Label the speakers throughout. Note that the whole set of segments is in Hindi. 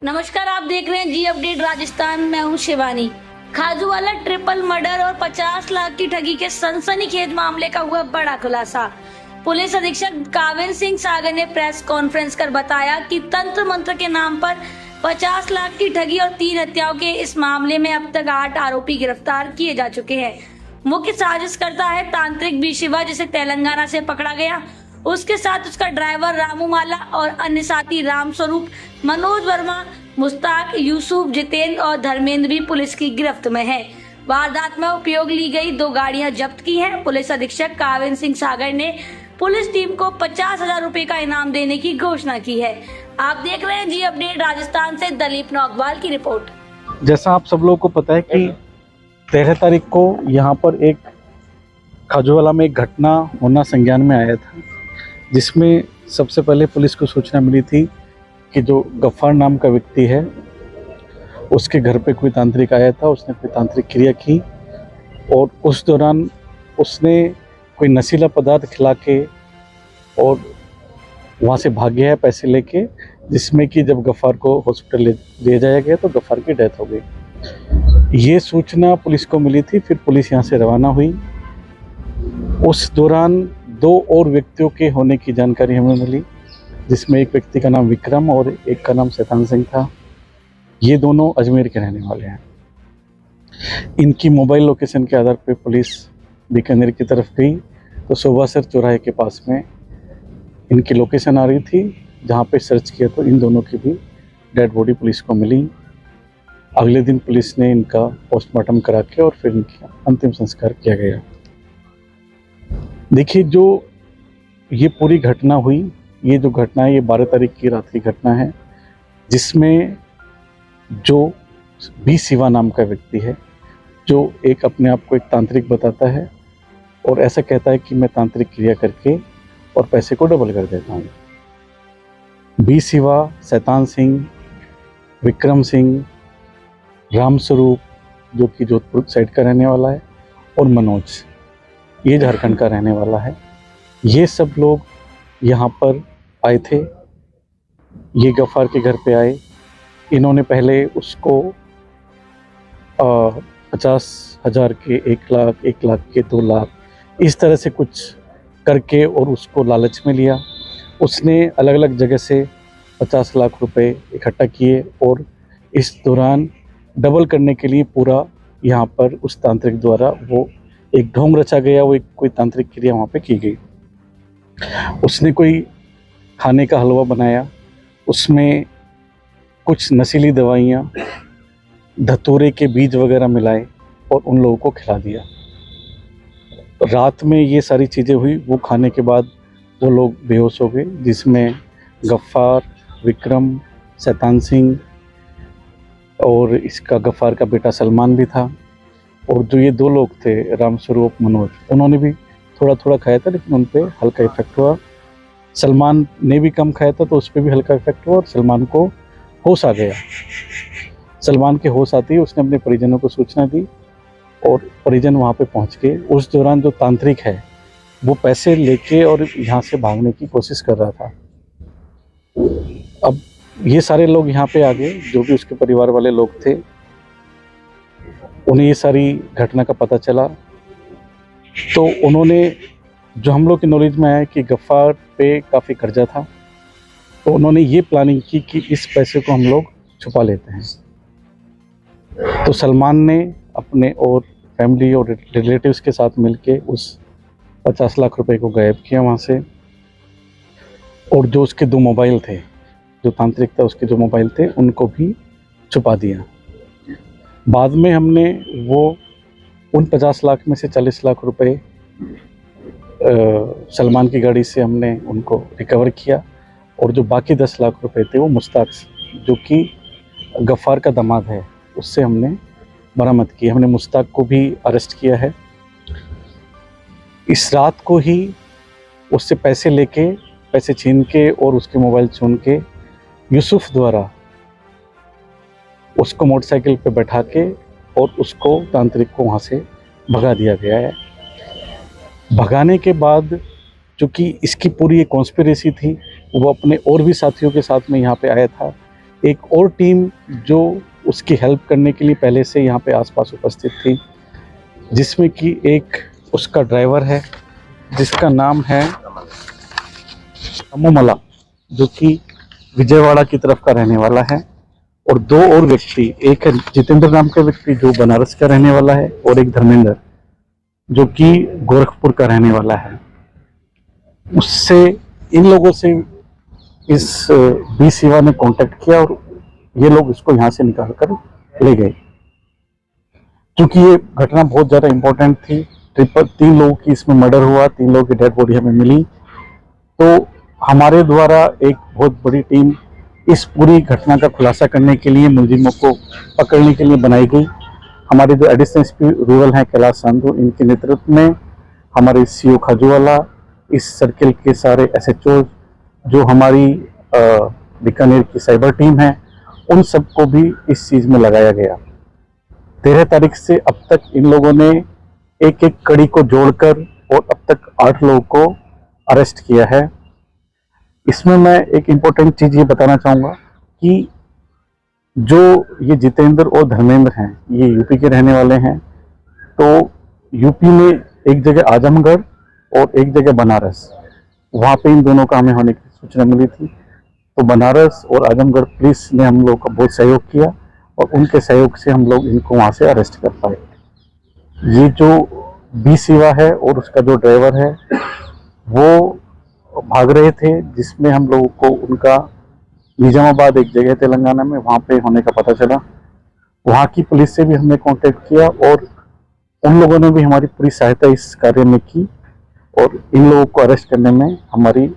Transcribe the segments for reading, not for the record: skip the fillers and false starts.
Speaker 1: नमस्कार, आप देख रहे हैं जी अपडेट राजस्थान। मैं हूं शिवानी। खाजूवाला ट्रिपल मर्डर और 50 लाख की ठगी के सनसनीखेज मामले का हुआ बड़ा खुलासा। पुलिस अधीक्षक काविंद सिंह सागर ने प्रेस कॉन्फ्रेंस कर बताया कि तंत्र मंत्र के नाम पर 50 लाख की ठगी और 3 हत्याओं के इस मामले में अब तक 8 आरोपी गिरफ्तार किए जा चुके हैं। मुख्य साजिशकर्ता है तांत्रिक बी शिवा, जिसे तेलंगाना से पकड़ा गया। उसके साथ उसका ड्राइवर रामू माला और अन्य साथी राम स्वरूप, मनोज वर्मा, मुस्ताक, यूसुफ, जितेंद्र और धर्मेंद्र भी पुलिस की गिरफ्त में हैं। वारदात में उपयोग ली गई 2 गाड़ियां जब्त की हैं। पुलिस अधीक्षक काविंद सिंह सागर ने पुलिस टीम को 50,000 रुपए का इनाम देने की घोषणा की है। आप देख रहे हैं जी अपडेट राजस्थान से दलीप नौगवाल की रिपोर्ट।
Speaker 2: जैसा आप सब लोगों को पता है कि 13 तारीख को यहाँ पर एक खाजूवाला में एक घटना होना संज्ञान में आया था, जिसमें सबसे पहले पुलिस को सूचना मिली थी कि जो गफ्फार नाम का व्यक्ति है उसके घर पे कोई तांत्रिक आया था। उसने कोई तांत्रिक क्रिया की और उस दौरान उसने कोई नशीला पदार्थ खिला के और वहाँ से भाग गया है पैसे लेके, जिसमें कि जब गफ्फार को हॉस्पिटल ले जाया गया तो गफ्फार की डेथ हो गई। ये सूचना पुलिस को मिली थी। फिर पुलिस यहाँ से रवाना हुई। उस दौरान 2 और व्यक्तियों के होने की जानकारी हमें मिली, जिसमें एक व्यक्ति का नाम विक्रम और एक का नाम शैतान सिंह था। ये दोनों अजमेर के रहने वाले हैं। इनकी मोबाइल लोकेशन के आधार पर पुलिस बीकानेर की तरफ गई तो शोभासर चौराहे के पास में इनकी लोकेशन आ रही थी, जहाँ पे सर्च किया तो इन दोनों की भी डेड बॉडी पुलिस को मिली। अगले दिन पुलिस ने इनका पोस्टमार्टम करा के और फिर इनका अंतिम संस्कार किया गया। देखिए, जो ये पूरी घटना हुई, ये जो घटना है ये 12 तारीख की रात की घटना है, जिसमें जो बी शिवा नाम का व्यक्ति है, जो एक अपने आप को एक तांत्रिक बताता है और ऐसा कहता है कि मैं तांत्रिक क्रिया करके और पैसे को डबल कर देता हूँ। बी शिवा, शैतान सिंह, विक्रम सिंह, राम स्वरूप जो कि जोधपुर साइड का रहने वाला है, और मनोज ये झारखंड का रहने वाला है। ये सब लोग यहाँ पर आए थे। ये गफ्फार के घर पे आए। इन्होंने पहले उसको 50,000 के 1 लाख, 1 लाख के 2 लाख, इस तरह से कुछ करके और उसको लालच में लिया। उसने अलग अलग जगह से 50 लाख रुपए इकट्ठा किए और इस दौरान डबल करने के लिए पूरा यहाँ पर उस तांत्रिक द्वारा वो एक ढोंग रचा गया। वो एक कोई तांत्रिक क्रिया वहाँ पे की गई। उसने कोई खाने का हलवा बनाया, उसमें कुछ नशीली दवाइयाँ, धतूरे के बीज वगैरह मिलाए और उन लोगों को खिला दिया। रात में ये सारी चीज़ें हुई। वो खाने के बाद वो लोग बेहोश हो गए, जिसमें गफ्फार, विक्रम, शैतान सिंह और इसका गफ्फार का बेटा सलमान भी था। और जो ये 2 लोग थे, राम स्वरूप, मनोज, उन्होंने भी थोड़ा थोड़ा खाया था, लेकिन उन पर हल्का इफेक्ट हुआ। सलमान ने भी कम खाया था तो उस पर भी हल्का इफेक्ट हुआ और सलमान को होश आ गया। सलमान के होश आते ही उसने अपने परिजनों को सूचना दी और परिजन वहाँ पे पहुँच गए। उस दौरान जो तांत्रिक है वो पैसे लेके और यहाँ से भागने की कोशिश कर रहा था। अब ये सारे लोग यहाँ पे आ गए, जो भी उसके परिवार वाले लोग थे। उन्हें ये सारी घटना का पता चला तो उन्होंने, जो हम लोग की नॉलेज में आया कि गफ्फार पे काफ़ी कर्जा था, तो उन्होंने ये प्लानिंग की कि इस पैसे को हम लोग छुपा लेते हैं। तो सलमान ने अपने और फैमिली और रिलेटिव्स के साथ मिलके उस 50 लाख रुपए को गायब किया वहाँ से। और जो उसके 2 मोबाइल थे, जो तांत्रिक था उसके जो मोबाइल थे, उनको भी छुपा दिया। बाद में हमने वो उन 50 लाख में से 40 लाख रुपए सलमान की गाड़ी से हमने उनको रिकवर किया और जो बाकी 10 लाख रुपए थे वो मुस्ताक, जो कि गफ्फार का दामाद है, उससे हमने बरामद किए। हमने मुस्ताक को भी अरेस्ट किया है। इस रात को ही उससे पैसे छीन के और उसके मोबाइल छीन के यूसुफ द्वारा उसको मोटरसाइकिल पे बैठा के और उसको तांत्रिक को वहाँ से भगा दिया गया है। भगाने के बाद चूँकि इसकी पूरी एक कॉन्स्पिरेसी थी, वो अपने और भी साथियों के साथ में यहाँ पे आया था। एक और टीम जो उसकी हेल्प करने के लिए पहले से यहाँ पे आसपास उपस्थित थी, जिसमें कि एक उसका ड्राइवर है जिसका नाम है अमोमला, जो कि विजयवाड़ा की तरफ का रहने वाला है, और दो और व्यक्ति, एक है जितेंद्र नाम का व्यक्ति जो बनारस का रहने वाला है, और एक धर्मेंद्र जो कि गोरखपुर का रहने वाला है। उससे इन लोगों से इस बी सिवा ने कांटेक्ट किया और ये लोग इसको यहाँ से निकाल कर ले गए। क्योंकि ये घटना बहुत ज़्यादा इम्पोर्टेंट थी, 3 लोगों की इसमें मर्डर हुआ, 3 लोगों की डेड बॉडी हमें मिली, तो हमारे द्वारा एक बहुत बड़ी टीम इस पूरी घटना का खुलासा करने के लिए, मुलजिमों को पकड़ने के लिए बनाई गई। हमारे जो एडिशनल एसपी रूरल हैं कैलाश संधू, इनके नेतृत्व में हमारे सीओ खाजूवाला, इस सर्किल के सारे एसएचओ, जो हमारी बीकानेर की साइबर टीम है, उन सबको भी इस चीज़ में लगाया गया। 13 तारीख से अब तक इन लोगों ने एक एक कड़ी को जोड़कर और अब तक 8 लोगों को अरेस्ट किया है। इसमें मैं एक इम्पोर्टेंट चीज़ ये बताना चाहूँगा कि जो ये जितेंद्र और धर्मेंद्र हैं, ये यूपी के रहने वाले हैं। तो यूपी में एक जगह आजमगढ़ और एक जगह बनारस, वहाँ पे इन दोनों का हमें होने की सूचना मिली थी। तो बनारस और आजमगढ़ पुलिस ने हम लोग का बहुत सहयोग किया और उनके सहयोग से हम लोग इनको वहाँ से अरेस्ट कर पाए। ये जो बी सिवा है और उसका जो ड्राइवर है वो भाग रहे थे, जिसमें हम लोगों को उनका निजामाबाद एक जगह तेलंगाना में वहाँ पे होने का पता चला। वहाँ की पुलिस से भी हमने कांटेक्ट किया और उन लोगों ने भी हमारी पूरी सहायता इस कार्य में की और इन लोगों को अरेस्ट करने में हमारी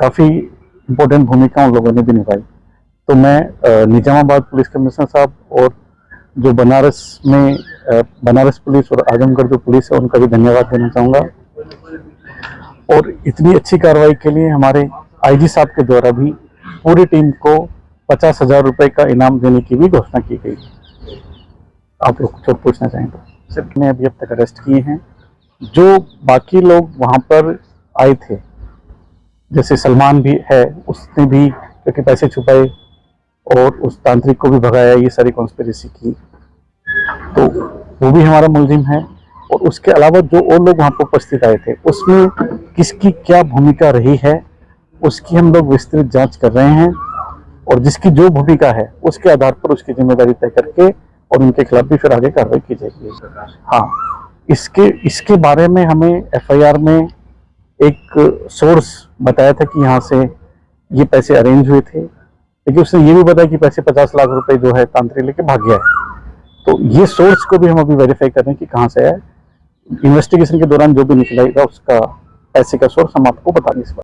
Speaker 2: काफ़ी इम्पोर्टेंट भूमिका उन लोगों ने भी निभाई। तो मैं निजामाबाद पुलिस कमिश्नर साहब और जो बनारस में बनारस पुलिस और आजमगढ़ जो पुलिस है उनका भी धन्यवाद देना चाहूँगा। और इतनी अच्छी कार्रवाई के लिए हमारे आईजी साहब के द्वारा भी पूरी टीम को 50,000 रुपये का इनाम देने की भी घोषणा की गई। आप लोग कुछ और पूछना चाहें तो? सिर्फ ने अभी अब तक अरेस्ट किए हैं। जो बाकी लोग वहाँ पर आए थे, जैसे सलमान भी है, उसने भी क्योंकि पैसे छुपाए और उस तांत्रिक को भी भगाया, ये सारी कॉन्स्पिरेसी की, तो वो भी हमारा मुलजिम है। और उसके अलावा जो और लोग वहाँ पर उपस्थित आए थे, उसमें किसकी क्या भूमिका रही है उसकी हम लोग विस्तृत जांच कर रहे हैं और जिसकी जो भूमिका है उसके आधार पर उसकी जिम्मेदारी तय करके और उनके खिलाफ भी फिर आगे कार्रवाई की जाएगी। हाँ, इसके बारे में हमें एफआईआर में एक सोर्स बताया था कि यहाँ से ये पैसे अरेंज हुए थे, लेकिन उसने ये भी बताया कि पैसे 50 लाख रुपए जो है तांत्रिक लेके भाग गया है। तो ये सोर्स को भी हम अभी वेरीफाई कर रहे हैं कि कहाँ से है। इन्वेस्टिगेशन के दौरान जो भी निकलेगा उसका पैसे का सोर्स हम आपको बता दें इस बार।